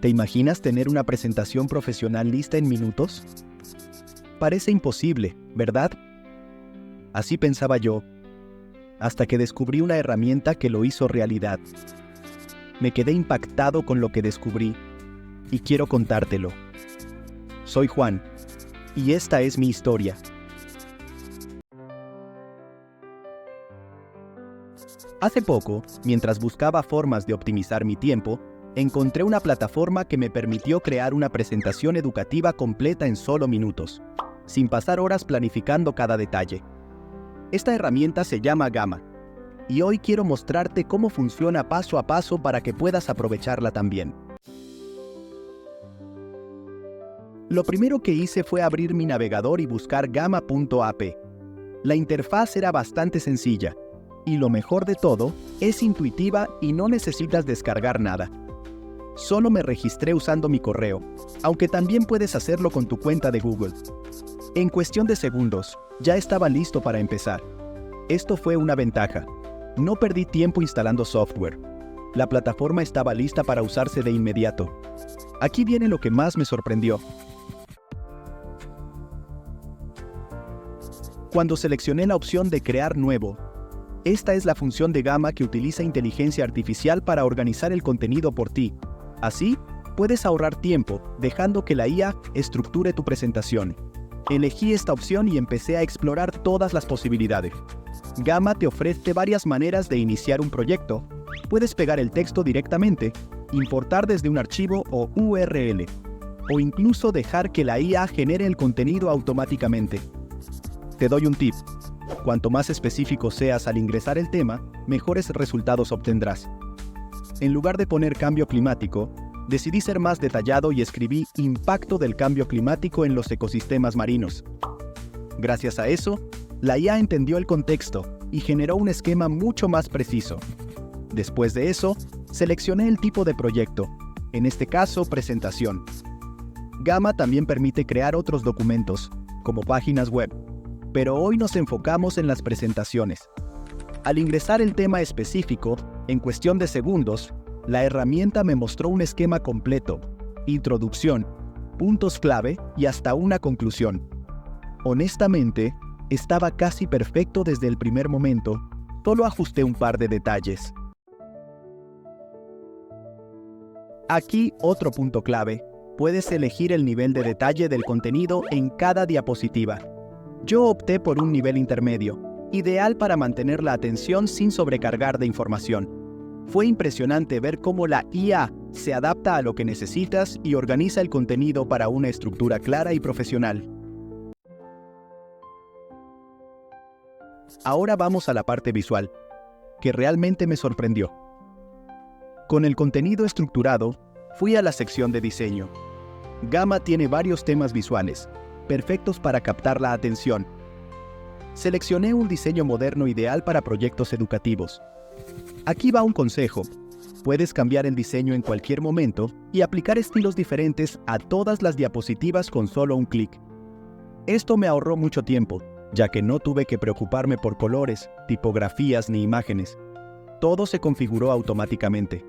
¿Te imaginas tener una presentación profesional lista en minutos? Parece imposible, ¿verdad? Así pensaba yo, hasta que descubrí una herramienta que lo hizo realidad. Me quedé impactado con lo que descubrí y quiero contártelo. Soy Juan, y esta es mi historia. Hace poco, mientras buscaba formas de optimizar mi tiempo, encontré una plataforma que me permitió crear una presentación educativa completa en solo minutos, sin pasar horas planificando cada detalle. Esta herramienta se llama Gamma, y hoy quiero mostrarte cómo funciona paso a paso para que puedas aprovecharla también. Lo primero que hice fue abrir mi navegador y buscar gamma.app. La interfaz era bastante sencilla, y lo mejor de todo, es intuitiva y no necesitas descargar nada. Solo me registré usando mi correo, aunque también puedes hacerlo con tu cuenta de Google. En cuestión de segundos, ya estaba listo para empezar. Esto fue una ventaja. No perdí tiempo instalando software. La plataforma estaba lista para usarse de inmediato. Aquí viene lo que más me sorprendió. Cuando seleccioné la opción de crear nuevo, esta es la función de Gamma que utiliza inteligencia artificial para organizar el contenido por ti. Así, puedes ahorrar tiempo, dejando que la IA estructure tu presentación. Elegí esta opción y empecé a explorar todas las posibilidades. Gamma te ofrece varias maneras de iniciar un proyecto. Puedes pegar el texto directamente, importar desde un archivo o URL, o incluso dejar que la IA genere el contenido automáticamente. Te doy un tip. Cuanto más específico seas al ingresar el tema, mejores resultados obtendrás. En lugar de poner cambio climático, decidí ser más detallado y escribí impacto del cambio climático en los ecosistemas marinos. Gracias a eso, la IA entendió el contexto y generó un esquema mucho más preciso. Después de eso, seleccioné el tipo de proyecto, en este caso presentación. Gamma también permite crear otros documentos, como páginas web, pero hoy nos enfocamos en las presentaciones. Al ingresar el tema específico, en cuestión de segundos, la herramienta me mostró un esquema completo, introducción, puntos clave y hasta una conclusión. Honestamente, estaba casi perfecto desde el primer momento, solo ajusté un par de detalles. Aquí otro punto clave, puedes elegir el nivel de detalle del contenido en cada diapositiva. Yo opté por un nivel intermedio, ideal para mantener la atención sin sobrecargar de información. Fue impresionante ver cómo la IA se adapta a lo que necesitas y organiza el contenido para una estructura clara y profesional. Ahora vamos a la parte visual, que realmente me sorprendió. Con el contenido estructurado, fui a la sección de diseño. Gamma tiene varios temas visuales, perfectos para captar la atención. Seleccioné un diseño moderno ideal para proyectos educativos. Aquí va un consejo. Puedes cambiar el diseño en cualquier momento y aplicar estilos diferentes a todas las diapositivas con solo un clic. Esto me ahorró mucho tiempo, ya que no tuve que preocuparme por colores, tipografías ni imágenes. Todo se configuró automáticamente.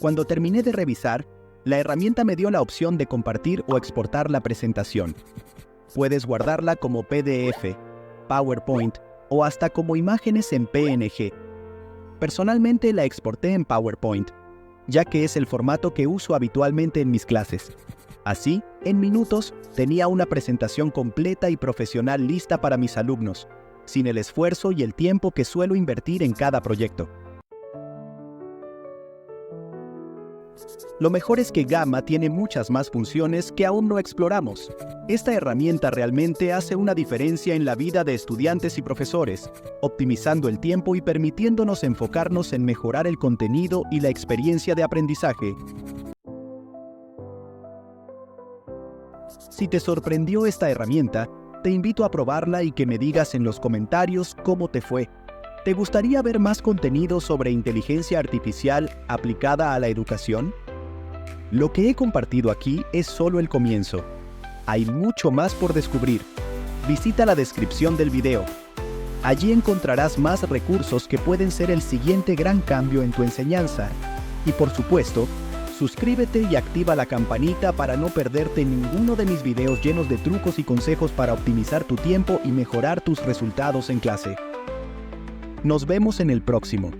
Cuando terminé de revisar, la herramienta me dio la opción de compartir o exportar la presentación. Puedes guardarla como PDF, PowerPoint o hasta como imágenes en PNG. Personalmente la exporté en PowerPoint, ya que es el formato que uso habitualmente en mis clases. Así, en minutos, tenía una presentación completa y profesional lista para mis alumnos, sin el esfuerzo y el tiempo que suelo invertir en cada proyecto. Lo mejor es que Gamma tiene muchas más funciones que aún no exploramos. Esta herramienta realmente hace una diferencia en la vida de estudiantes y profesores, optimizando el tiempo y permitiéndonos enfocarnos en mejorar el contenido y la experiencia de aprendizaje. Si te sorprendió esta herramienta, te invito a probarla y que me digas en los comentarios cómo te fue. ¿Te gustaría ver más contenido sobre inteligencia artificial aplicada a la educación? Lo que he compartido aquí es solo el comienzo. Hay mucho más por descubrir. Visita la descripción del video. Allí encontrarás más recursos que pueden ser el siguiente gran cambio en tu enseñanza. Y por supuesto, suscríbete y activa la campanita para no perderte ninguno de mis videos llenos de trucos y consejos para optimizar tu tiempo y mejorar tus resultados en clase. Nos vemos en el próximo.